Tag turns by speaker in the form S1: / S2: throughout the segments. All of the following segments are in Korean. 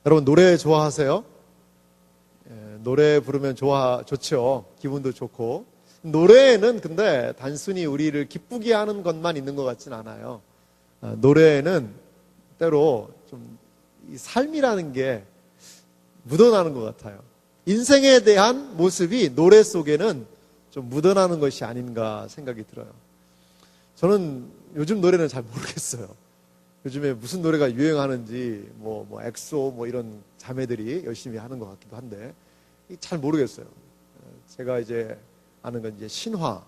S1: 여러분 노래 좋아하세요? 노래 부르면 좋죠. 기분도 좋고. 노래에는 근데 단순히 우리를 기쁘게 하는 것만 있는 것 같진 않아요. 노래에는 때로 좀 이 삶이라는 게 묻어나는 것 같아요. 인생에 대한 모습이 노래 속에는 좀 묻어나는 것이 아닌가 생각이 들어요. 저는 요즘 노래는 잘 모르겠어요. 요즘에 무슨 노래가 유행하는지 뭐 엑소 이런 자매들이 열심히 하는 것 같기도 한데 잘 모르겠어요. 제가 이제 아는 건 이제 신화,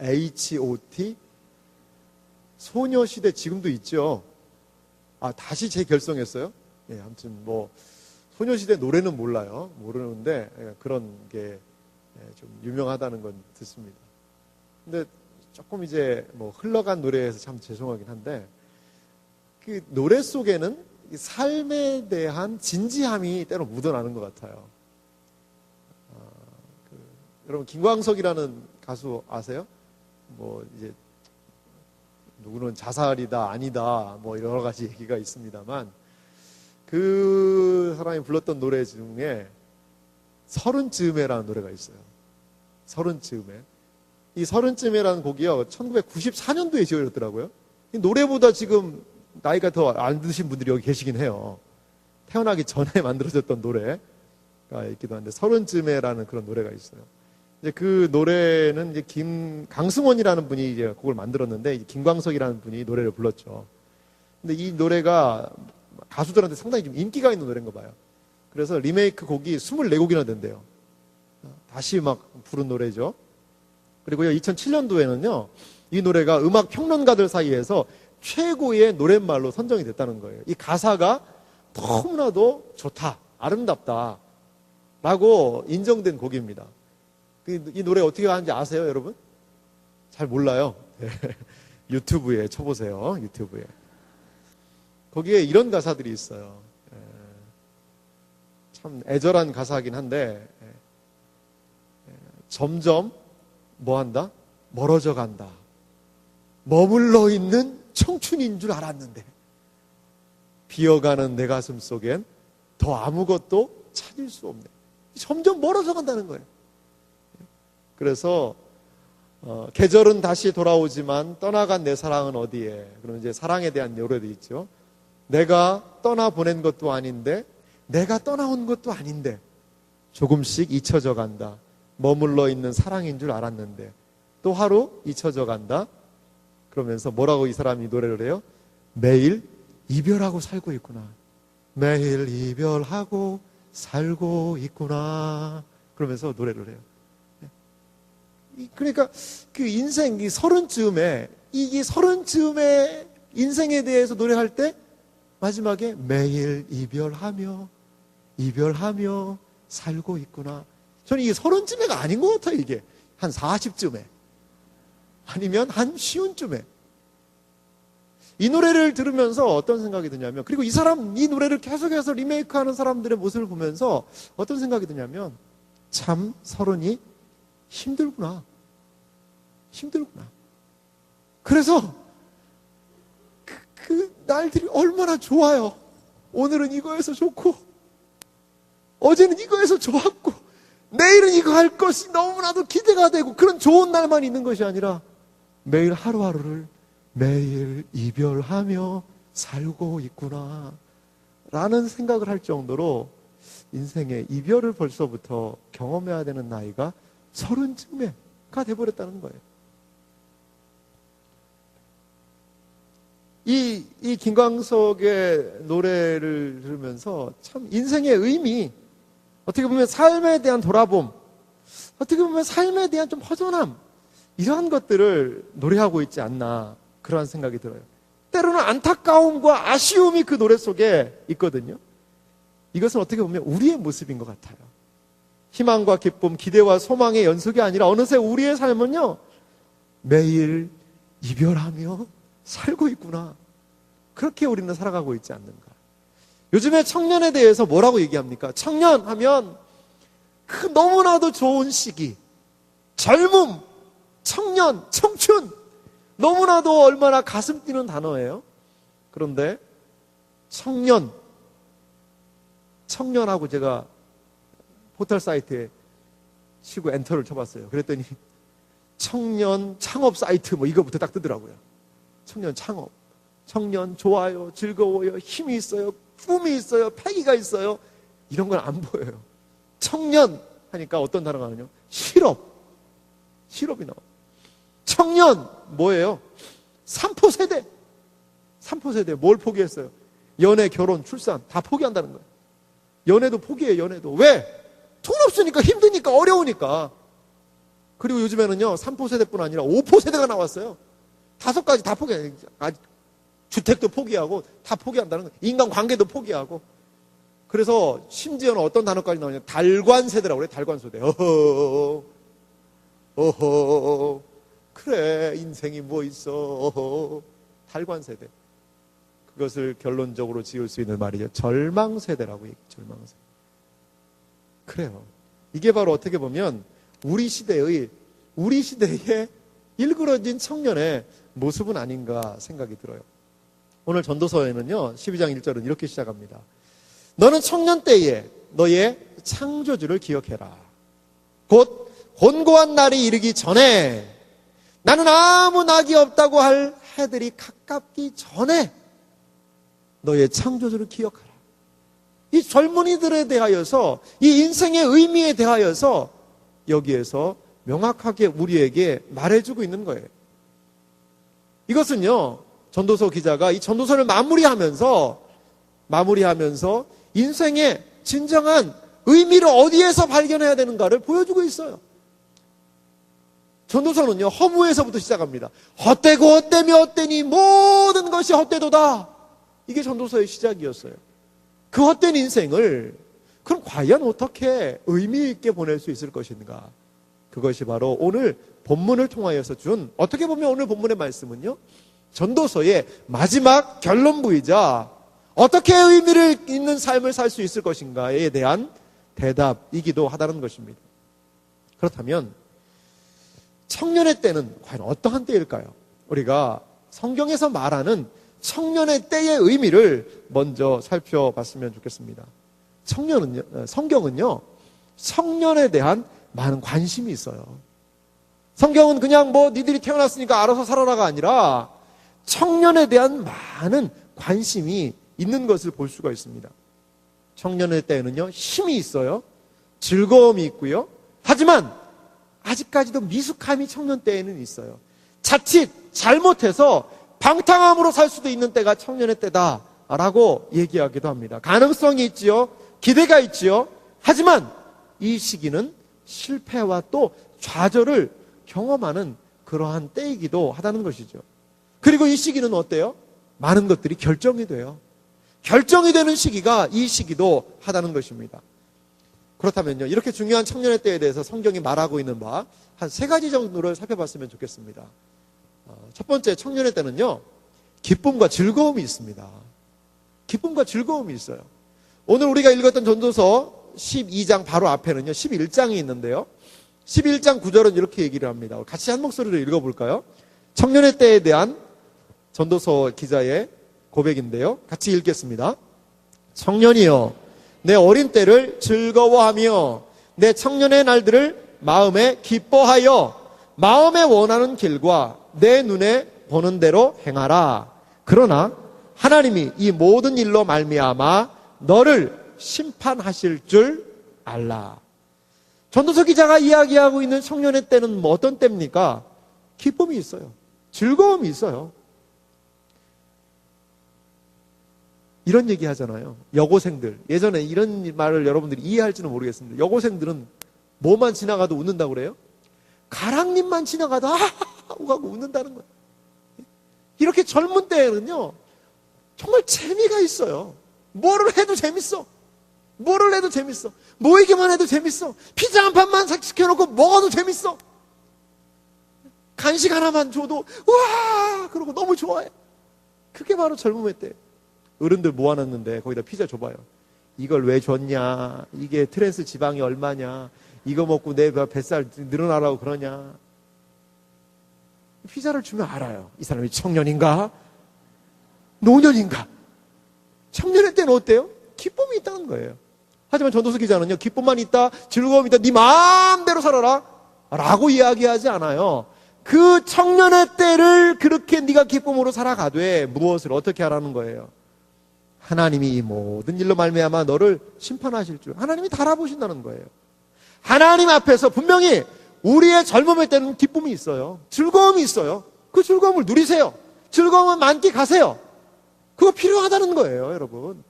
S1: H.O.T, 소녀시대 지금도 있죠. 다시 재결성했어요. 예, 아무튼 소녀시대 노래는 모르는데 그런 게 좀 유명하다는 건 듣습니다. 근데 조금 이제 흘러간 노래에서 참 죄송하긴 한데 그 노래 속에는 삶에 대한 진지함이 때로 묻어나는 것 같아요. 여러분 김광석이라는 가수 아세요? 이제 누구는 자살이다 아니다 여러 가지 얘기가 있습니다만 그 사람이 불렀던 노래 중에 서른쯤에라는 노래가 있어요. 서른쯤에. 이 서른쯤에라는 곡이요 1994년도에 지어졌더라고요. 이 노래보다 지금 나이가 더 안 드신 분들이 여기 계시긴 해요. 태어나기 전에 만들어졌던 노래가 있기도 한데 서른쯤에라는 그런 노래가 있어요. 이제 그 노래는 이제 강승원이라는 분이 이제 곡을 만들었는데 김광석이라는 분이 노래를 불렀죠. 근데 이 노래가 가수들한테 상당히 좀 인기가 있는 노래인가 봐요. 그래서 리메이크 곡이 24곡이나 된대요. 다시 부른 노래죠. 그리고요 2007년도에는요 이 노래가 음악 평론가들 사이에서 최고의 노랫말로 선정이 됐다는 거예요. 이 가사가 너무나도 좋다, 아름답다 라고 인정된 곡입니다. 이 노래 어떻게 하는지 아세요, 여러분? 잘 몰라요. 유튜브에 쳐보세요. 유튜브에. 거기에 이런 가사들이 있어요. 참 애절한 가사이긴 한데 점점 뭐한다? 멀어져 간다. 머물러 있는 청춘인 줄 알았는데 비어가는 내 가슴 속엔 더 아무것도 찾을 수 없네. 점점 멀어져 간다는 거예요. 그래서 계절은 다시 돌아오지만 떠나간 내 사랑은 어디에? 그럼 이제 사랑에 대한 노래도 있죠. 내가 떠나보낸 것도 아닌데 내가 떠나온 것도 아닌데 조금씩 잊혀져 간다. 머물러 있는 사랑인 줄 알았는데 또 하루 잊혀져 간다. 그러면서 뭐라고 이 사람이 노래를 해요? 매일 이별하고 살고 있구나. 매일 이별하고 살고 있구나. 그러면서 노래를 해요. 그러니까 그 인생 이 서른쯤에 인생에 대해서 노래할 때 마지막에 매일 이별하며 살고 있구나. 저는 이게 서른쯤에가 아닌 것 같아요. 이게 한 40쯤에 아니면 한 50쯤에 이 노래를 들으면서 어떤 생각이 드냐면, 그리고 이 노래를 계속해서 리메이크하는 사람들의 모습을 보면서 어떤 생각이 드냐면, 참 서른이 힘들구나. 그래서 그 날들이 얼마나 좋아요. 오늘은 이거에서 좋고 어제는 이거에서 좋았고 내일은 이거 할 것이 너무나도 기대가 되고, 그런 좋은 날만 있는 것이 아니라 매일 하루하루를 매일 이별하며 살고 있구나 라는 생각을 할 정도로 인생의 이별을 벌써부터 경험해야 되는 나이가 서른쯤에가 돼버렸다는 거예요. 이 김광석의 노래를 들으면서 참 인생의 의미, 어떻게 보면 삶에 대한 돌아봄, 어떻게 보면 삶에 대한 좀 허전함, 이러한 것들을 노래하고 있지 않나, 그러한 생각이 들어요. 때로는 안타까움과 아쉬움이 그 노래 속에 있거든요. 이것은 어떻게 보면 우리의 모습인 것 같아요. 희망과 기쁨, 기대와 소망의 연속이 아니라 어느새 우리의 삶은요, 매일 이별하며 살고 있구나. 그렇게 우리는 살아가고 있지 않는가. 요즘에 청년에 대해서 뭐라고 얘기합니까? 청년 하면 그 너무나도 좋은 시기, 젊음, 청년, 청춘, 너무나도 얼마나 가슴 뛰는 단어예요. 그런데 청년, 청년하고 제가 포털 사이트에 치고 엔터를 쳐봤어요. 그랬더니 청년 창업 사이트 뭐 이거부터 딱 뜨더라고요. 청년 창업, 청년 좋아요, 즐거워요, 힘이 있어요, 꿈이 있어요, 패기가 있어요. 이런 건 안 보여요. 청년 하니까 어떤 단어가 나오냐요? 실업이 나와요. 청년 뭐예요? 3포 세대. 3포 세대 뭘 포기했어요? 연애, 결혼, 출산 다 포기한다는 거예요. 연애도 포기해요. 연애도. 왜? 돈 없으니까, 힘드니까, 어려우니까. 그리고 요즘에는요 3포 세대뿐 아니라 5포 세대가 나왔어요. 5가지 다 포기해요. 주택도 포기하고 다 포기한다는 거예요. 인간관계도 포기하고. 그래서 심지어는 어떤 단어까지 나오냐, 달관 세대라고 그래요. 달관 세대. 어허 그래 인생이 뭐 있어. 어허 달관 세대. 그것을 결론적으로 지을 수 있는 말이죠. 절망 세대라고 얘기해요. 절망 세대. 그래요. 이게 바로 어떻게 보면 우리 시대의 일그러진 청년의 모습은 아닌가 생각이 들어요. 오늘 전도서에는요 12장 1절은 이렇게 시작합니다. 너는 청년 때에 너의 창조주를 기억해라. 곧 곤고한 날이 이르기 전에, 나는 아무 낙이 없다고 할 해들이 가깝기 전에 너의 창조주를 기억하라. 이 젊은이들에 대하여서, 이 인생의 의미에 대하여서 여기에서 명확하게 우리에게 말해주고 있는 거예요. 이것은요 전도서 기자가 이 전도서를 마무리하면서 인생의 진정한 의미를 어디에서 발견해야 되는가를 보여주고 있어요. 전도서는요 허무에서부터 시작합니다. 헛되고 헛되며 헛되니 모든 것이 헛되도다. 이게 전도서의 시작이었어요. 그 헛된 인생을 그럼 과연 어떻게 의미 있게 보낼 수 있을 것인가? 그것이 바로 오늘 본문을 통하여서 준, 어떻게 보면 오늘 본문의 말씀은요 전도서의 마지막 결론부이자 어떻게 의미를 있는 삶을 살 수 있을 것인가에 대한 대답이기도 하다는 것입니다. 그렇다면 청년의 때는 과연 어떠한 때일까요? 우리가 성경에서 말하는 청년의 때의 의미를 먼저 살펴봤으면 좋겠습니다. 성경은요 청년에 대한 많은 관심이 있어요. 성경은 그냥 뭐 니들이 태어났으니까 알아서 살아라가 아니라 청년에 대한 많은 관심이 있는 것을 볼 수가 있습니다. 청년의 때에는요 힘이 있어요. 즐거움이 있고요. 하지만 아직까지도 미숙함이 청년 때에는 있어요. 자칫 잘못해서 방탕함으로 살 수도 있는 때가 청년의 때다라고 얘기하기도 합니다. 가능성이 있지요. 기대가 있지요. 하지만 이 시기는 실패와 또 좌절을 경험하는 그러한 때이기도 하다는 것이죠. 그리고 이 시기는 어때요? 많은 것들이 결정이 돼요. 결정이 되는 시기가 이 시기도 하다는 것입니다. 그렇다면요 이렇게 중요한 청년의 때에 대해서 성경이 말하고 있는 바 한 3가지 정도를 살펴봤으면 좋겠습니다. 첫 번째, 청년의 때는요 기쁨과 즐거움이 있습니다. 기쁨과 즐거움이 있어요. 오늘 우리가 읽었던 전도서 12장 바로 앞에는요 11장이 있는데요 11장 9절은 이렇게 얘기를 합니다. 같이 한 목소리로 읽어볼까요? 청년의 때에 대한 전도서 기자의 고백인데요 같이 읽겠습니다. 청년이여 내 어린 때를 즐거워하며 내 청년의 날들을 마음에 기뻐하여 마음에 원하는 길과 내 눈에 보는 대로 행하라. 그러나 하나님이 이 모든 일로 말미암아 너를 심판하실 줄 알라. 전도서 기자가 이야기하고 있는 청년의 때는 뭐 어떤 때입니까? 기쁨이 있어요. 즐거움이 있어요. 이런 얘기 하잖아요. 여고생들. 예전에 이런 말을 여러분들이 이해할지는 모르겠습니다. 여고생들은 뭐만 지나가도 웃는다고 그래요? 가랑잎만 지나가도 하고 웃는다는 거예요. 이렇게 젊은 때에는요 정말 재미가 있어요. 뭐를 해도 재밌어. 뭐를 해도 재밌어. 모이기만 해도 재밌어. 피자 한 판만 시켜놓고 먹어도 재밌어. 간식 하나만 줘도 우와 그러고 너무 좋아해. 그게 바로 젊음의 때. 어른들 모아놨는데 거기다 피자 줘봐요. 이걸 왜 줬냐, 이게 트랜스 지방이 얼마냐, 이거 먹고 내 뱃살 늘어나라고 그러냐. 피자를 주면 알아요. 이 사람이 청년인가 노년인가. 청년의 때는 어때요? 기쁨이 있다는 거예요. 하지만 전도서 기자는요, 기쁨만 있다, 즐거움이 있다, 네 마음대로 살아라 라고 이야기하지 않아요. 그 청년의 때를 그렇게 네가 기쁨으로 살아가되 무엇을 어떻게 하라는 거예요? 하나님이 이 모든 일로 말미암아 너를 심판하실 줄 하나님이 다 알아보신다는 거예요. 하나님 앞에서 분명히 우리의 젊음의 때는 기쁨이 있어요. 즐거움이 있어요. 그 즐거움을 누리세요. 즐거움은 만끽하세요. 그거 필요하다는 거예요, 여러분.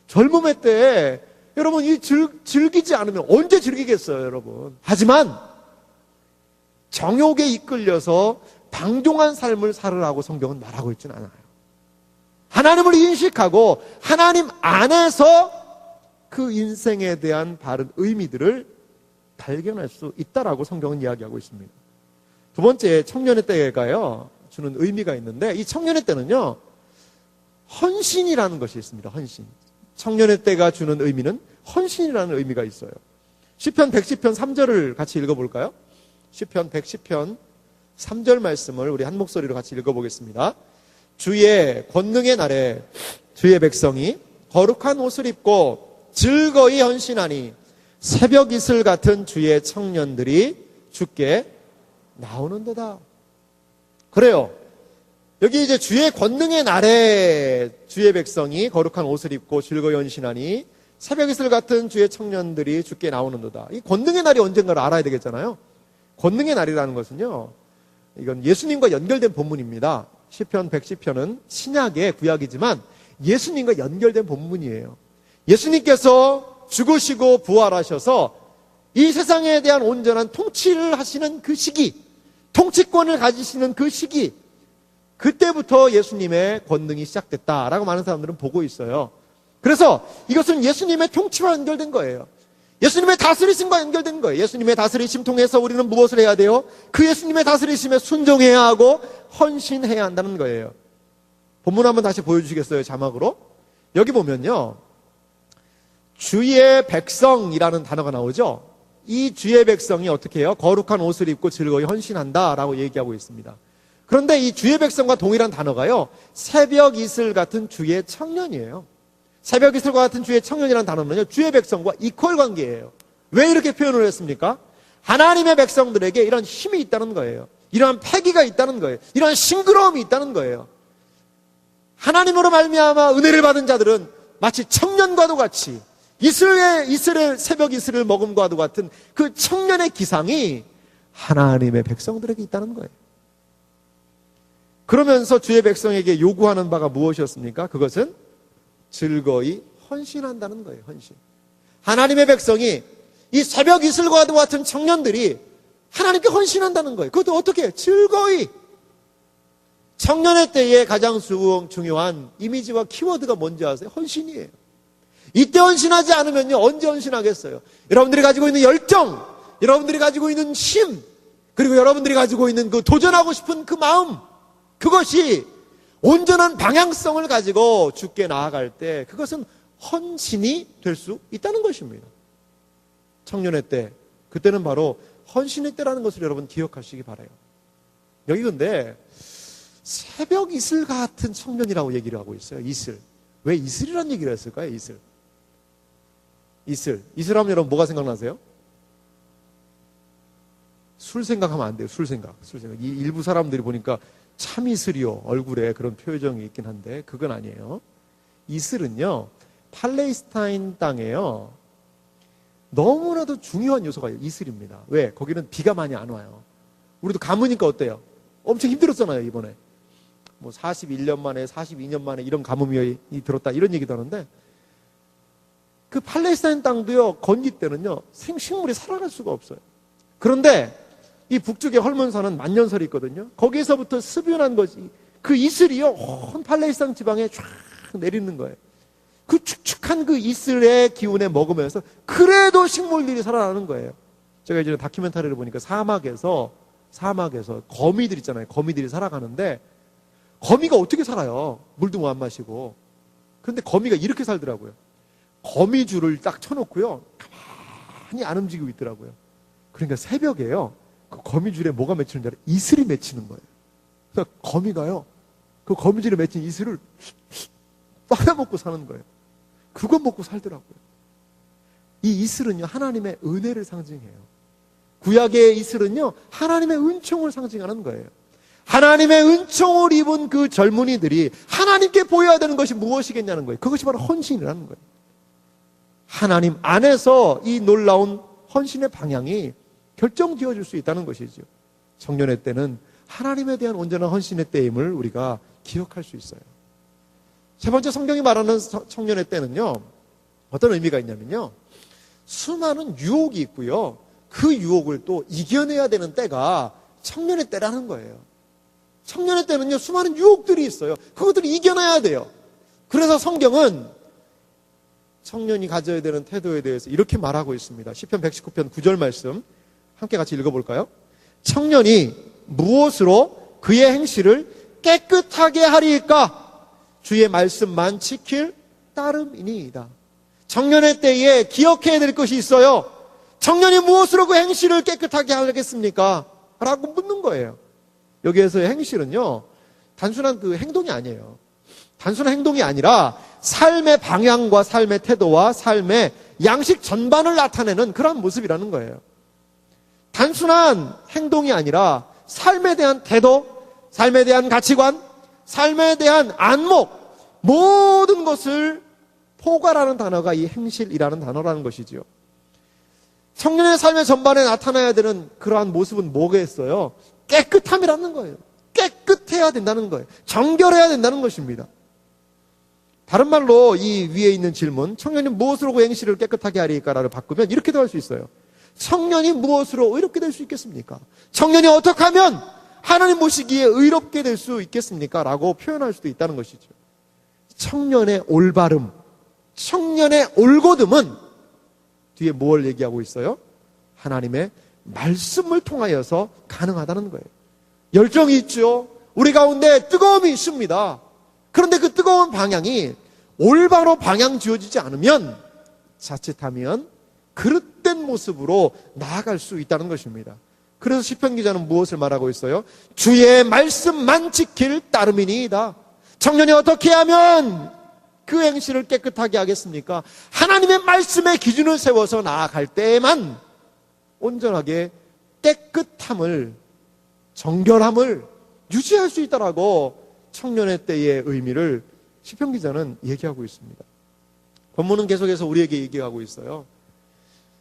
S1: 젊음의 때 여러분 이 즐기지 않으면 언제 즐기겠어요, 여러분. 하지만 정욕에 이끌려서 방종한 삶을 살으라고 성경은 말하고 있지는 않아요. 하나님을 인식하고 하나님 안에서 그 인생에 대한 바른 의미들을 발견할 수 있다라고 성경은 이야기하고 있습니다. 두 번째, 청년의 때가요 주는 의미가 있는데, 이 청년의 때는요 헌신이라는 것이 있습니다. 헌신. 청년의 때가 주는 의미는 헌신이라는 의미가 있어요. 시편 110편 3절을 같이 읽어볼까요? 시편 110편 3절 말씀을 우리 한 목소리로 같이 읽어보겠습니다. 주의 권능의 날에 주의 백성이 거룩한 옷을 입고 즐거이 헌신하니 새벽 이슬 같은 주의 청년들이 주께 나오는도다. 그래요. 여기 이제 주의 권능의 날에 주의 백성이 거룩한 옷을 입고 즐거이 헌신하니 새벽 이슬 같은 주의 청년들이 주께 나오는도다. 이 권능의 날이 언젠가를 알아야 되겠잖아요. 권능의 날이라는 것은요, 이건 예수님과 연결된 본문입니다. 시편 110편은 신약의 구약이지만 예수님과 연결된 본문이에요. 예수님께서 죽으시고 부활하셔서 이 세상에 대한 온전한 통치를 하시는 그 시기, 통치권을 가지시는 그 시기, 그때부터 예수님의 권능이 시작됐다라고 많은 사람들은 보고 있어요. 그래서 이것은 예수님의 통치와 연결된 거예요. 예수님의 다스리심과 연결된 거예요. 예수님의 다스리심 통해서 우리는 무엇을 해야 돼요? 그 예수님의 다스리심에 순종해야 하고 헌신해야 한다는 거예요. 본문 한번 다시 보여주시겠어요? 자막으로. 여기 보면요, 주의 백성이라는 단어가 나오죠. 이 주의 백성이 어떻게 해요? 거룩한 옷을 입고 즐거이 헌신한다라고 얘기하고 있습니다. 그런데 이 주의 백성과 동일한 단어가요, 새벽 이슬 같은 주의 청년이에요. 새벽 이슬과 같은 주의 청년이라는 단어는요, 주의 백성과 이퀄 관계예요. 왜 이렇게 표현을 했습니까? 하나님의 백성들에게 이런 힘이 있다는 거예요. 이러한 패기가 있다는 거예요. 이러한 싱그러움이 있다는 거예요. 하나님으로 말미암아 은혜를 받은 자들은 마치 청년과도 같이 이슬의 새벽 이슬을 먹음과도 같은 그 청년의 기상이 하나님의 백성들에게 있다는 거예요. 그러면서 주의 백성에게 요구하는 바가 무엇이었습니까? 그것은 즐거이 헌신한다는 거예요. 헌신. 하나님의 백성이 이 새벽 이슬과도 같은 청년들이 하나님께 헌신한다는 거예요. 그것도 어떻게 해요? 즐거이. 청년의 때에 가장 중요한 이미지와 키워드가 뭔지 아세요? 헌신이에요. 이때 헌신하지 않으면요, 언제 헌신하겠어요? 여러분들이 가지고 있는 열정, 여러분들이 가지고 있는 힘, 그리고 여러분들이 가지고 있는 그 도전하고 싶은 그 마음, 그것이 온전한 방향성을 가지고 주께 나아갈 때 그것은 헌신이 될 수 있다는 것입니다. 청년의 때, 그때는 바로 헌신의 때라는 것을 여러분 기억하시기 바라요. 여기 근데 새벽 이슬 같은 청년이라고 얘기를 하고 있어요. 이슬. 왜 이슬이라는 얘기를 했을까요? 이슬. 이슬 하면 여러분 뭐가 생각나세요? 술 생각하면 안 돼요. 술 생각. 이 일부 사람들이 보니까 참 이슬이요, 얼굴에 그런 표정이 있긴 한데 그건 아니에요. 이슬은요, 팔레스타인 땅에요, 너무나도 중요한 요소가 이슬입니다. 왜? 거기는 비가 많이 안 와요. 우리도 가뭄이니까 어때요? 엄청 힘들었잖아요, 이번에. 뭐 41년 만에 42년 만에 이런 가뭄이 들었다 이런 얘기도 하는데, 그 팔레스타인 땅도요, 건기 때는요 생식물이 살아갈 수가 없어요. 그런데 이 북쪽의 헐몬산은 만년설이 있거든요. 거기에서부터 습윤한 것이 그 이슬이요 온 팔레스타인 지방에 쫙 내리는 거예요. 그 축축한 그 이슬의 기운에 먹으면서 그래도 식물들이 살아나는 거예요. 제가 이제 다큐멘터리를 보니까 사막에서 거미들 있잖아요. 거미들이 살아가는데 거미가 어떻게 살아요? 물도 안 마시고. 그런데 거미가 이렇게 살더라고요. 거미줄을 딱 쳐놓고요, 가만히 안 움직이고 있더라고요. 그러니까 새벽에요, 그 거미줄에 뭐가 맺히는 줄 알아요? 이슬이 맺히는 거예요. 그러니까 거미가요, 그 거미줄에 맺힌 이슬을 빨아먹고 사는 거예요. 그거 먹고 살더라고요. 이 이슬은요, 하나님의 은혜를 상징해요. 구약의 이슬은요, 하나님의 은총을 상징하는 거예요. 하나님의 은총을 입은 그 젊은이들이 하나님께 보여야 되는 것이 무엇이겠냐는 거예요. 그것이 바로 헌신이라는 거예요. 하나님 안에서 이 놀라운 헌신의 방향이 결정지어질 수 있다는 것이죠. 청년의 때는 하나님에 대한 온전한 헌신의 때임을 우리가 기억할 수 있어요. 세 번째, 성경이 말하는 청년의 때는요, 어떤 의미가 있냐면요, 수많은 유혹이 있고요, 그 유혹을 또 이겨내야 되는 때가 청년의 때라는 거예요. 청년의 때는요, 수많은 유혹들이 있어요. 그것들을 이겨내야 돼요. 그래서 성경은 청년이 가져야 되는 태도에 대해서 이렇게 말하고 있습니다. 시편 119편 9절 말씀 함께 같이 읽어볼까요? 청년이 무엇으로 그의 행실을 깨끗하게 하리까? 주의 말씀만 지킬 따름이니이다. 청년의 때에 기억해야 될 것이 있어요. 청년이 무엇으로 그 행실을 깨끗하게 하겠습니까? 라고 묻는 거예요. 여기에서의 행실은요, 단순한 그 행동이 아니에요. 단순한 행동이 아니라 삶의 방향과 삶의 태도와 삶의 양식 전반을 나타내는 그런 모습이라는 거예요. 단순한 행동이 아니라 삶에 대한 태도, 삶에 대한 가치관, 삶에 대한 안목, 모든 것을 포괄하는 단어가 이 행실이라는 단어라는 것이지요. 청년의 삶의 전반에 나타나야 되는 그러한 모습은 뭐겠어요? 깨끗함이라는 거예요. 깨끗해야 된다는 거예요. 정결해야 된다는 것입니다. 다른 말로 이 위에 있는 질문, 청년이 무엇으로 그 행실을 깨끗하게 하리까를 바꾸면 이렇게도 할 수 있어요. 청년이 무엇으로 의롭게 될 수 있겠습니까? 청년이 어떻게 하면 하나님 보시기에 의롭게 될 수 있겠습니까? 라고 표현할 수도 있다는 것이죠. 청년의 올바름, 청년의 올곧음은 뒤에 뭘 얘기하고 있어요? 하나님의 말씀을 통하여서 가능하다는 거예요. 열정이 있죠. 우리 가운데 뜨거움이 있습니다. 그런데 그 뜨거운 방향이 올바로 방향 지어지지 않으면 자칫하면 그릇된 모습으로 나아갈 수 있다는 것입니다. 그래서 시편 기자는 무엇을 말하고 있어요? 주의 말씀만 지킬 따름이니이다. 청년이 어떻게 하면 그 행실을 깨끗하게 하겠습니까? 하나님의 말씀의 기준을 세워서 나아갈 때에만 온전하게 깨끗함을, 정결함을 유지할 수 있다라고 청년의 때의 의미를 시편 기자는 얘기하고 있습니다. 본문은 계속해서 우리에게 얘기하고 있어요.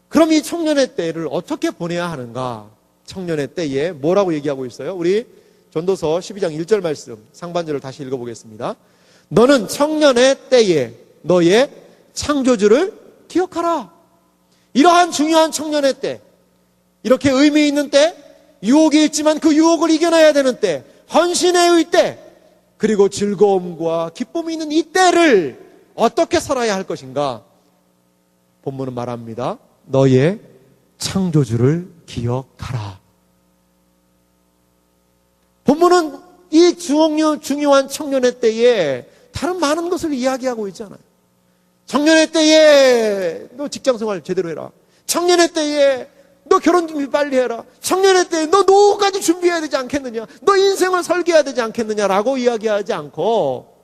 S1: 그럼 이 청년의 때를 어떻게 보내야 하는가? 청년의 때에 뭐라고 얘기하고 있어요? 우리 전도서 12장 1절 말씀 상반절을 다시 읽어보겠습니다. 너는 청년의 때에 너의 창조주를 기억하라. 이러한 중요한 청년의 때, 이렇게 의미 있는 때, 유혹이 있지만 그 유혹을 이겨내야 되는 때, 헌신의 때, 그리고 즐거움과 기쁨이 있는 이 때를 어떻게 살아야 할 것인가? 본문은 말합니다. 너의 창조주를 기억하라. 본문은 이 중요한 청년의 때에 다른 많은 것을 이야기하고 있잖아요. 청년의 때에 너 직장생활 제대로 해라. 청년의 때에 너 결혼 준비 빨리 해라. 청년의 때에 너 노후까지 준비해야 되지 않겠느냐. 너 인생을 설계해야 되지 않겠느냐라고 이야기하지 않고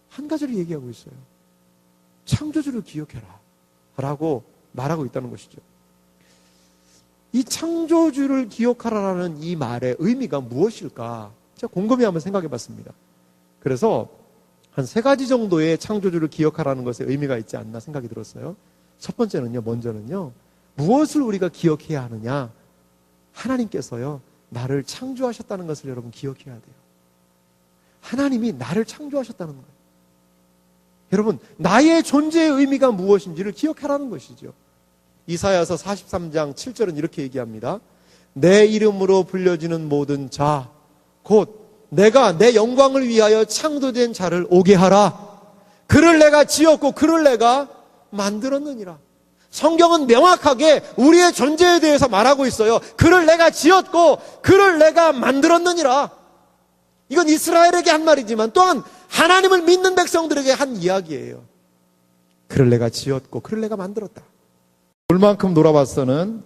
S1: 한 가지를 얘기하고 있어요. 창조주를 기억해라 라고 말하고 있다는 것이죠. 이 창조주를 기억하라라는 이 말의 의미가 무엇일까? 제가 곰곰이 한번 생각해 봤습니다. 그래서 한 3가지 정도의 창조주를 기억하라는 것에 의미가 있지 않나 생각이 들었어요. 첫 번째는요, 먼저는요, 무엇을 우리가 기억해야 하느냐? 하나님께서요, 나를 창조하셨다는 것을 여러분 기억해야 돼요. 하나님이 나를 창조하셨다는 거예요. 여러분, 나의 존재의 의미가 무엇인지를 기억하라는 것이죠. 이사야서 43장 7절은 이렇게 얘기합니다. 내 이름으로 불려지는 모든 자, 곧 내가 내 영광을 위하여 창조된 자를 오게 하라. 그를 내가 지었고 그를 내가 만들었느니라. 성경은 명확하게 우리의 존재에 대해서 말하고 있어요. 그를 내가 지었고 그를 내가 만들었느니라. 이건 이스라엘에게 한 말이지만 또한 하나님을 믿는 백성들에게 한 이야기예요. 그를 내가 지었고 그를 내가 만들었다. 놀만큼 놀아봤어는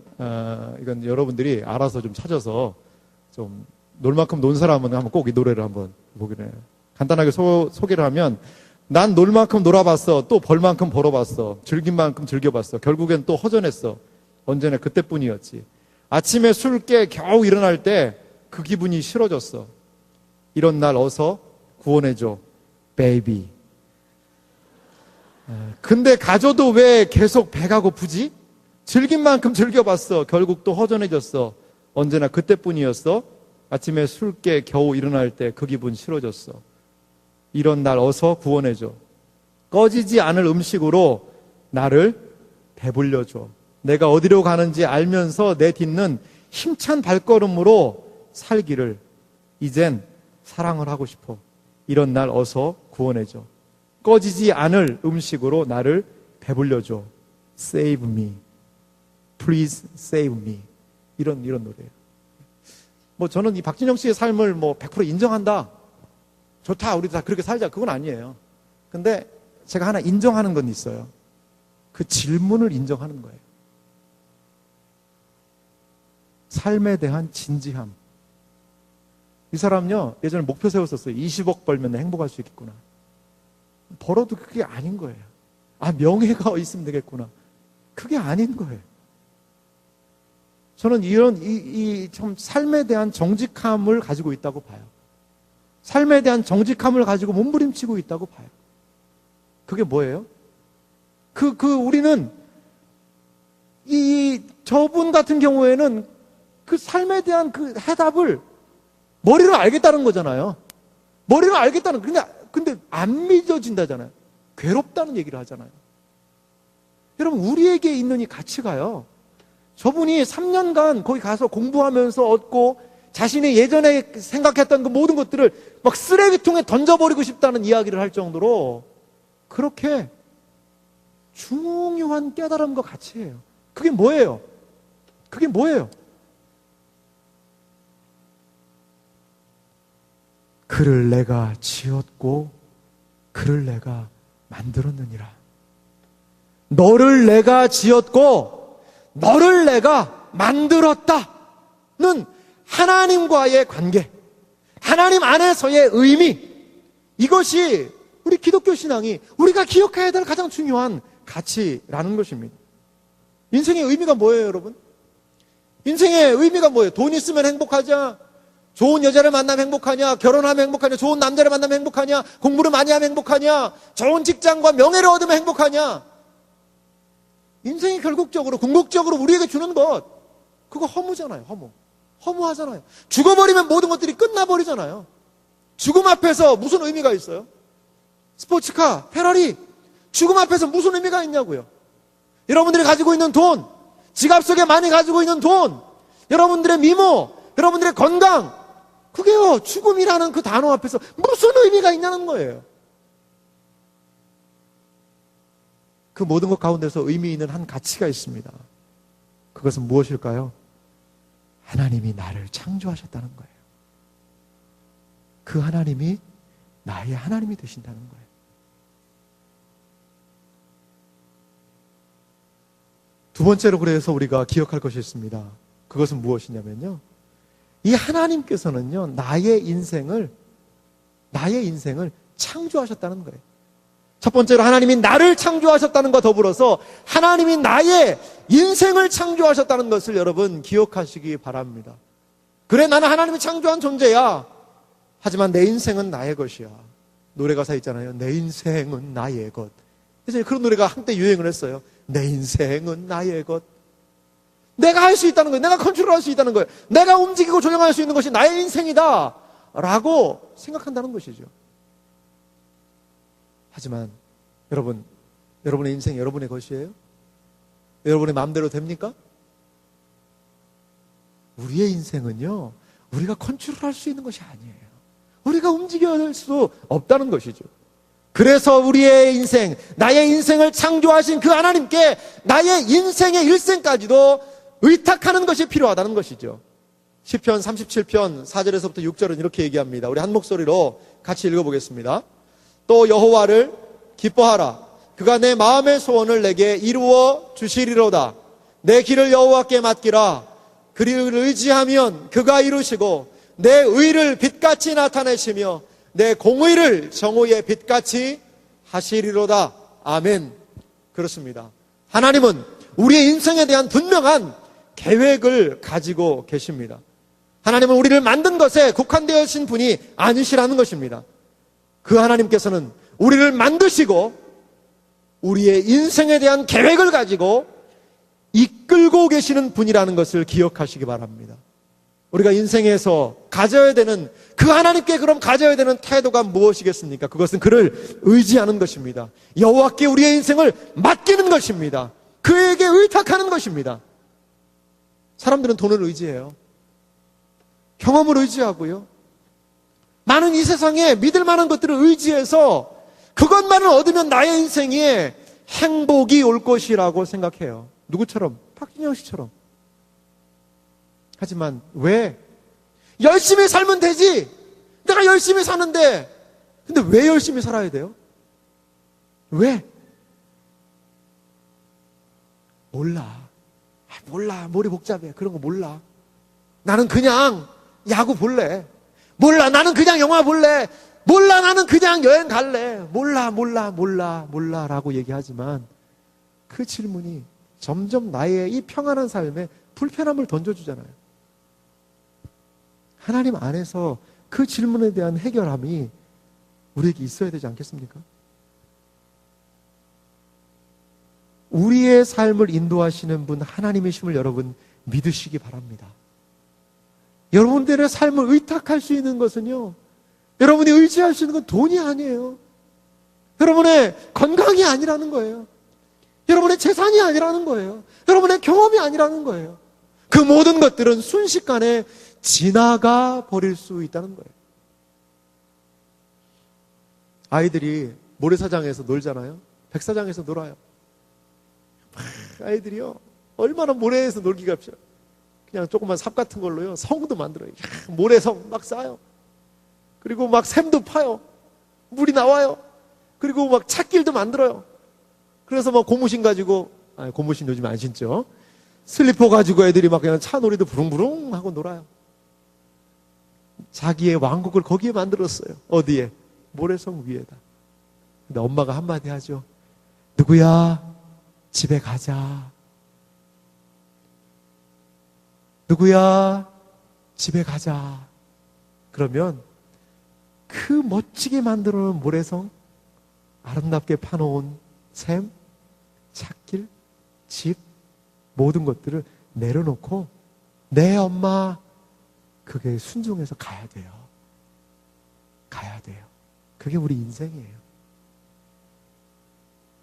S1: 이건 여러분들이 알아서 좀 찾아서 좀 놀만큼 논 사람은 한번 꼭 이 노래를 한번 보기로 해요. 간단하게 소개를 하면
S2: 난 놀 만큼 놀아봤어. 또 벌 만큼 벌어봤어. 즐긴 만큼 즐겨봤어. 결국엔 또 허전했어. 언제나 그때뿐이었지. 아침에 술 깨 겨우 일어날 때 그 기분이 싫어졌어. 이런 날 어서 구원해줘, 베이비. 근데 가져도 왜 계속 배가 고프지? 즐긴 만큼 즐겨봤어. 결국 또 허전해졌어. 언제나 그때뿐이었어. 아침에 술 깨 겨우 일어날 때 그 기분 싫어졌어. 이런 날 어서 구원해줘. 꺼지지 않을 음식으로 나를 배불려줘. 내가 어디로 가는지 알면서 내 딛는 힘찬 발걸음으로 살기를 이젠 사랑을 하고 싶어. 이런 날 어서 구원해줘. 꺼지지 않을 음식으로 나를 배불려줘. Save me. Please save me. 이런 노래예요. 저는 이 박진영 씨의 삶을 100% 인정한다. 좋다. 우리 다 그렇게 살자. 그건 아니에요. 근데 제가 하나 인정하는 건 있어요. 그 질문을 인정하는 거예요. 삶에 대한 진지함. 이 사람요, 예전에 목표 세웠었어요. 20억 벌면 행복할 수 있겠구나. 벌어도 그게 아닌 거예요. 명예가 있으면 되겠구나. 그게 아닌 거예요. 저는 이런, 참 삶에 대한 정직함을 가지고 있다고 봐요. 삶에 대한 정직함을 가지고 몸부림치고 있다고 봐요. 그게 뭐예요? 우리는, 저분 같은 경우에는 그 삶에 대한 그 해답을 머리로 알겠다는 거잖아요. 머리로 알겠다는, 근데 안 믿어진다잖아요. 괴롭다는 얘기를 하잖아요. 여러분, 우리에게 있는 이 가치가요. 저분이 3년간 거기 가서 공부하면서 얻고 자신이 예전에 생각했던 그 모든 것들을 막 쓰레기통에 던져버리고 싶다는 이야기를 할 정도로 그렇게 중요한 깨달음과 가치예요. 그게 뭐예요? 그게 뭐예요? 그를 내가 지었고 그를 내가 만들었느니라. 너를 내가 지었고 너를 내가 만들었다는 하나님과의 관계, 하나님 안에서의 의미, 이것이 우리 기독교 신앙이 우리가 기억해야 될 가장 중요한 가치라는 것입니다. 인생의 의미가 뭐예요, 여러분? 인생의 의미가 뭐예요? 돈 있으면 행복하냐? 좋은 여자를 만나면 행복하냐? 결혼하면 행복하냐? 좋은 남자를 만나면 행복하냐? 공부를 많이 하면 행복하냐? 좋은 직장과 명예를 얻으면 행복하냐? 인생이 결국적으로, 궁극적으로 우리에게 주는 것, 그거 허무잖아요. 허무하잖아요. 죽어버리면 모든 것들이 끝나버리잖아요. 죽음 앞에서 무슨 의미가 있어요? 스포츠카, 페라리, 죽음 앞에서 무슨 의미가 있냐고요. 여러분들이 가지고 있는 돈, 지갑 속에 많이 가지고 있는 돈, 여러분들의 미모, 여러분들의 건강, 그게요, 죽음이라는 그 단어 앞에서 무슨 의미가 있냐는 거예요. 그 모든 것 가운데서 의미 있는 한 가치가 있습니다. 그것은 무엇일까요? 하나님이 나를 창조하셨다는 거예요. 그 하나님이 나의 하나님이 되신다는 거예요. 두 번째로 그래서 우리가 기억할 것이 있습니다. 그것은 무엇이냐면요, 이 하나님께서는요, 나의 인생을 창조하셨다는 거예요. 첫 번째로 하나님이 나를 창조하셨다는 것과 더불어서 하나님이 나의 인생을 창조하셨다는 것을 여러분 기억하시기 바랍니다. 그래, 나는 하나님이 창조한 존재야. 하지만 내 인생은 나의 것이야. 노래 가사 있잖아요. 내 인생은 나의 것. 그래서 그런 노래가 한때 유행을 했어요. 내 인생은 나의 것. 내가 할 수 있다는 거예요. 내가 컨트롤할 수 있다는 거예요. 내가 움직이고 조정할 수 있는 것이 나의 인생이다 라고 생각한다는 것이죠. 하지만 여러분, 여러분의 인생 여러분의 것이에요? 여러분의 마음대로 됩니까? 우리의 인생은요, 우리가 컨트롤할 수 있는 것이 아니에요. 우리가 움직여낼 수 없다는 것이죠. 그래서 우리의 인생, 나의 인생을 창조하신 그 하나님께 나의 인생의 일생까지도 의탁하는 것이 필요하다는 것이죠. 시편 37편 4절에서부터 6절은 이렇게 얘기합니다. 우리 한 목소리로 같이 읽어보겠습니다. 또 여호와를 기뻐하라. 그가 내 마음의 소원을 내게 이루어 주시리로다. 내 길을 여호와께 맡기라. 그를 의지하면 그가 이루시고 내 의를 빛같이 나타내시며 내 공의를 정오의 빛같이
S1: 하시리로다. 아멘. 그렇습니다. 하나님은 우리의 인생에 대한 분명한 계획을 가지고 계십니다. 하나님은 우리를 만든 것에 국한되어진 분이 아니시라는 것입니다. 그 하나님께서는 우리를 만드시고 우리의 인생에 대한 계획을 가지고 이끌고 계시는 분이라는 것을 기억하시기 바랍니다. 우리가 인생에서 가져야 되는, 그 하나님께 그럼 가져야 되는 태도가 무엇이겠습니까? 그것은 그를 의지하는 것입니다. 여호와께 우리의 인생을 맡기는 것입니다. 그에게 의탁하는 것입니다. 사람들은 돈을 의지해요. 경험을 의지하고요. 많은 이 세상에 믿을 만한 것들을 의지해서 그것만을 얻으면 나의 인생에 행복이 올 것이라고 생각해요. 누구처럼? 박진영 씨처럼. 하지만 왜? 열심히 살면 되지. 내가 열심히 사는데. 근데 왜 열심히 살아야 돼요? 왜? 몰라. 몰라. 머리 복잡해. 그런 거 몰라. 나는 그냥 야구 볼래. 몰라. 나는 그냥 영화 볼래. 몰라. 나는 그냥 여행 갈래. 몰라 라고 얘기하지만 그 질문이 점점 나의 이 평안한 삶에 불편함을 던져주잖아요. 하나님 안에서 그 질문에 대한 해결함이 우리에게 있어야 되지 않겠습니까? 우리의 삶을 인도하시는 분 하나님이심을 여러분 믿으시기 바랍니다. 여러분들의 삶을 의탁할 수 있는 것은요, 여러분이 의지할 수 있는 건 돈이 아니에요. 여러분의 건강이 아니라는 거예요. 여러분의 재산이 아니라는 거예요. 여러분의 경험이 아니라는 거예요. 그 모든 것들은 순식간에 지나가 버릴 수 있다는 거예요. 아이들이 모래사장에서 놀잖아요. 백사장에서 놀아요. 아이들이요, 얼마나 모래에서 놀기가 쉽죠. 그냥 조그만 삽 같은 걸로요, 성도 만들어요. 모래성 막 쌓아요. 그리고 막 샘도 파요. 물이 나와요. 그리고 막 찻길도 만들어요. 그래서 막 고무신 가지고, 고무신 요즘 안 신죠. 슬리퍼 가지고 애들이 막 그냥 차놀이도 부릉부릉 하고 놀아요. 자기의 왕국을 거기에 만들었어요. 어디에? 모래성 위에다. 근데 엄마가 한마디 하죠. 누구야? 집에 가자. 누구야? 집에 가자. 그러면 그 멋지게 만들어 놓은 모래성, 아름답게 파놓은 샘, 찻길, 집, 모든 것들을 내려놓고 내 엄마, 그게 순종해서 가야 돼요. 가야 돼요. 그게 우리 인생이에요.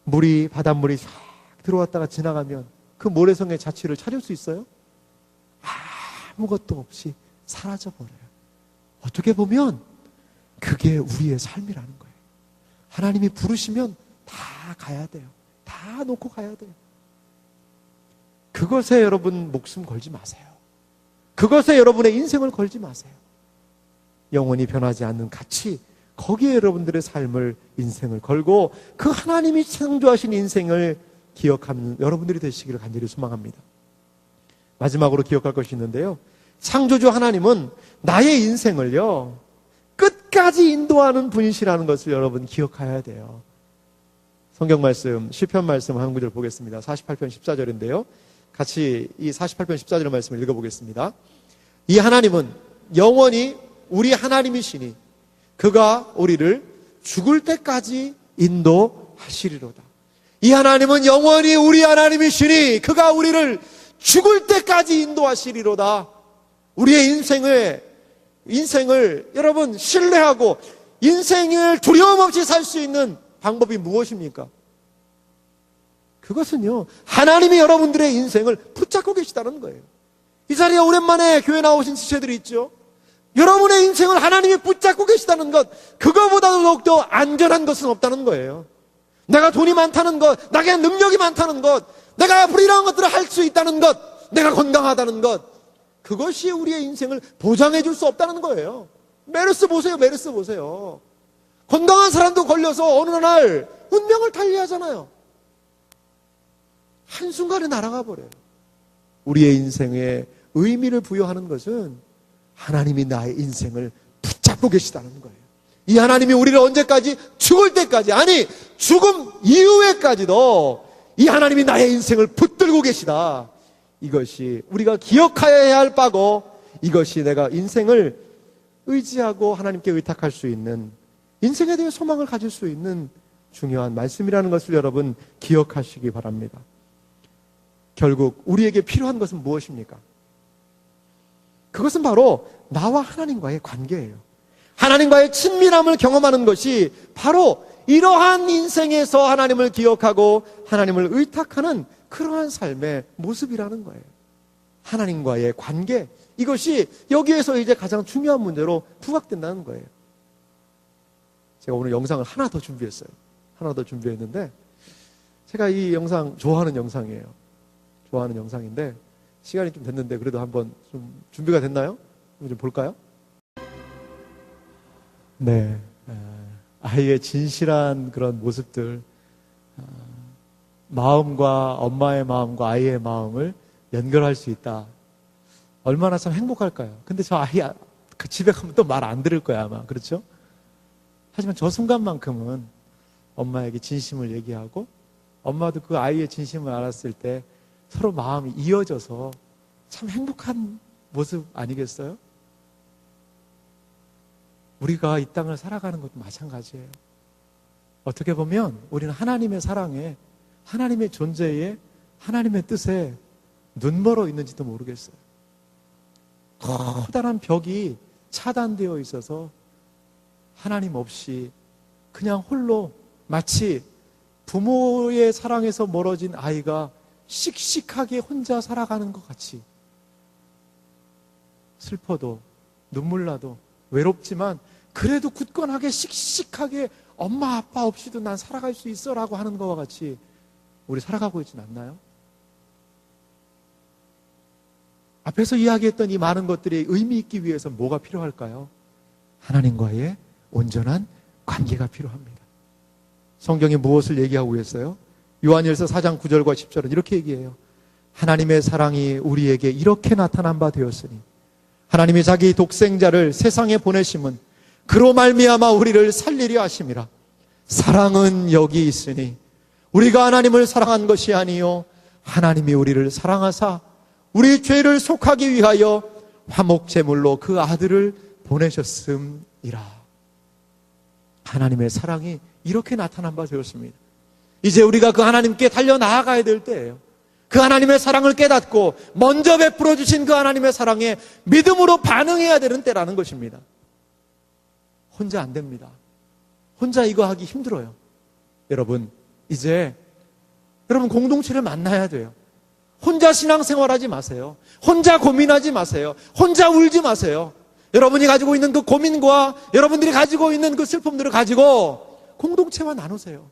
S1: 물이, 바닷물이 싹 들어왔다가 지나가면 그 모래성의 자취를 찾을 수 있어요? 아무것도 없이 사라져버려요. 어떻게 보면 그게 우리의 삶이라는 거예요. 하나님이 부르시면 다 가야 돼요. 다 놓고 가야 돼요. 그것에 여러분 목숨 걸지 마세요. 그것에 여러분의 인생을 걸지 마세요. 영원히 변하지 않는 가치, 거기에 여러분들의 삶을, 인생을 걸고 그 하나님이 창조하신 인생을 기억하는 여러분들이 되시기를 간절히 소망합니다. 마지막으로 기억할 것이 있는데요, 창조주 하나님은 나의 인생을요 끝까지 인도하는 분이시라는 것을 여러분 기억해야 돼요. 성경 말씀, 시편 말씀 한 구절 보겠습니다. 48편 14절인데요 같이 이 48편 14절 말씀을 읽어보겠습니다. 이 하나님은 영원히 우리 하나님이시니 그가 우리를 죽을 때까지 인도하시리로다. 이 하나님은 영원히 우리 하나님이시니 그가 우리를 죽을 때까지 인도하시리로다. 우리의 인생을 여러분 신뢰하고 인생을 두려움 없이 살 수 있는 방법이 무엇입니까? 그것은요, 하나님이 여러분들의 인생을 붙잡고 계시다는 거예요. 이 자리에 오랜만에 교회 나오신 지체들이 있죠. 여러분의 인생을 하나님이 붙잡고 계시다는 것, 그거보다도 더욱더 안전한 것은 없다는 거예요. 내가 돈이 많다는 것, 나에게 능력이 많다는 것, 내가 앞으로 이러한 것들을 할 수 있다는 것, 내가 건강하다는 것, 그것이 우리의 인생을 보장해 줄 수 없다는 거예요. 메르스 보세요. 메르스 보세요. 건강한 사람도 걸려서 어느 날 운명을 달리하잖아요. 한순간에 날아가 버려요. 우리의 인생에 의미를 부여하는 것은 하나님이 나의 인생을 붙잡고 계시다는 거예요. 이 하나님이 우리를 언제까지? 죽을 때까지, 아니 죽음 이후에까지도 이 하나님이 나의 인생을 붙들고 계시다. 이것이 우리가 기억하여야 할 바고, 이것이 내가 인생을 의지하고 하나님께 의탁할 수 있는, 인생에 대해 소망을 가질 수 있는 중요한 말씀이라는 것을 여러분 기억하시기 바랍니다. 결국 우리에게 필요한 것은 무엇입니까? 그것은 바로 나와 하나님과의 관계예요. 하나님과의 친밀함을 경험하는 것이 바로 이러한 인생에서 하나님을 기억하고 하나님을 의탁하는 그러한 삶의 모습이라는 거예요. 하나님과의 관계, 이것이 여기에서 이제 가장 중요한 문제로 부각된다는 거예요. 제가 오늘 영상을 하나 더 준비했어요. 하나 더 준비했는데, 제가 이 영상 좋아하는 영상이에요. 좋아하는 영상인데 시간이 좀 됐는데 그래도 한번 좀 준비가 됐나요? 좀 볼까요? 네, 아이의 진실한 그런 모습들, 마음과 엄마의 마음과 아이의 마음을 연결할 수 있다. 얼마나 참 행복할까요? 근데 저 아이 그 집에 가면 또 말 안 들을 거야 아마. 그렇죠? 하지만 저 순간만큼은 엄마에게 진심을 얘기하고, 엄마도 그 아이의 진심을 알았을 때 서로 마음이 이어져서 참 행복한 모습 아니겠어요? 우리가 이 땅을 살아가는 것도 마찬가지예요. 어떻게 보면 우리는 하나님의 사랑에, 하나님의 존재에, 하나님의 뜻에 눈멀어 있는지도 모르겠어요. 커다란 벽이 차단되어 있어서 하나님 없이 그냥 홀로, 마치 부모의 사랑에서 멀어진 아이가 씩씩하게 혼자 살아가는 것 같이, 슬퍼도 눈물 나도 외롭지만 그래도 굳건하게 씩씩하게 엄마 아빠 없이도 난 살아갈 수 있어 라고 하는 것과 같이 우리 살아가고 있진 않나요? 앞에서 이야기했던 이 많은 것들이 의미 있기 위해서 뭐가 필요할까요? 하나님과의 온전한 관계가 필요합니다. 성경이 무엇을 얘기하고 있어요? 요한일서 4장 9절과 10절은 이렇게 얘기해요. 하나님의 사랑이 우리에게 이렇게 나타난 바 되었으니 하나님이 자기 독생자를 세상에 보내심은 그로 말미암아 우리를 살리려 하심이라. 사랑은 여기 있으니 우리가 하나님을 사랑한 것이 아니요 하나님이 우리를 사랑하사 우리 죄를 속하기 위하여 화목제물로 그 아들을 보내셨음이라. 하나님의 사랑이 이렇게 나타난 바 되었습니다. 이제 우리가 그 하나님께 달려나아가야 될 때예요. 그 하나님의 사랑을 깨닫고 먼저 베풀어 주신 그 하나님의 사랑에 믿음으로 반응해야 되는 때라는 것입니다. 혼자 안 됩니다. 혼자 이거 하기 힘들어요. 여러분, 이제 여러분 공동체를 만나야 돼요. 혼자 신앙생활하지 마세요. 혼자 고민하지 마세요. 혼자 울지 마세요. 여러분이 가지고 있는 그 고민과 여러분들이 가지고 있는 그 슬픔들을 가지고 공동체와 나누세요.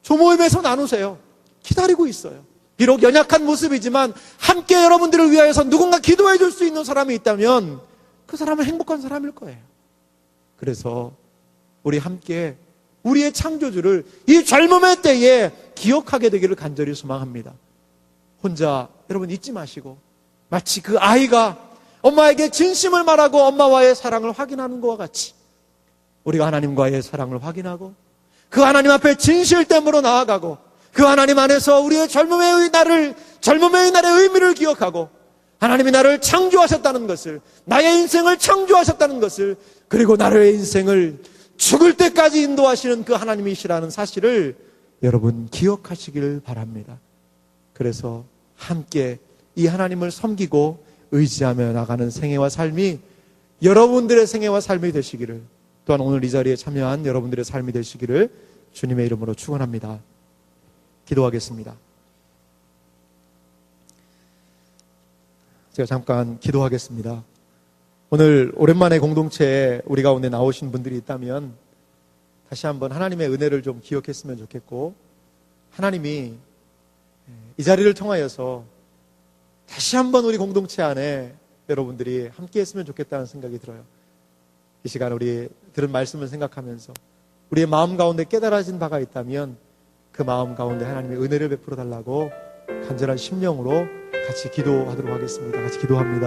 S1: 조모임에서 나누세요. 기다리고 있어요. 비록 연약한 모습이지만 함께 여러분들을 위하여서 누군가 기도해 줄 수 있는 사람이 있다면 그 사람은 행복한 사람일 거예요. 그래서 우리 함께 우리의 창조주를 이 젊음의 때에 기억하게 되기를 간절히 소망합니다. 혼자 여러분 잊지 마시고 마치 그 아이가 엄마에게 진심을 말하고 엄마와의 사랑을 확인하는 것과 같이 우리가 하나님과의 사랑을 확인하고 그 하나님 앞에 진실됨으로 나아가고 그 하나님 안에서 우리의 젊음의 날의 의미를 기억하고 하나님이 나를 창조하셨다는 것을, 나의 인생을 창조하셨다는 것을, 그리고 나의 인생을 죽을 때까지 인도하시는 그 하나님이시라는 사실을 여러분 기억하시길 바랍니다. 그래서 함께 이 하나님을 섬기고 의지하며 나가는 생애와 삶이 여러분들의 생애와 삶이 되시기를, 또한 오늘 이 자리에 참여한 여러분들의 삶이 되시기를 주님의 이름으로 축원합니다. 기도하겠습니다. 제가 잠깐 기도하겠습니다. 오늘 오랜만에 공동체에 우리 가운데 나오신 분들이 있다면 다시 한번 하나님의 은혜를 좀 기억했으면 좋겠고, 하나님이 이 자리를 통하여서 다시 한번 우리 공동체 안에 여러분들이 함께 했으면 좋겠다는 생각이 들어요. 이 시간 우리 들은 말씀을 생각하면서 우리의 마음 가운데 깨달아진 바가 있다면 그 마음 가운데 하나님의 은혜를 베풀어 달라고 간절한 심령으로 같이 기도하도록 하겠습니다. 같이 기도합니다.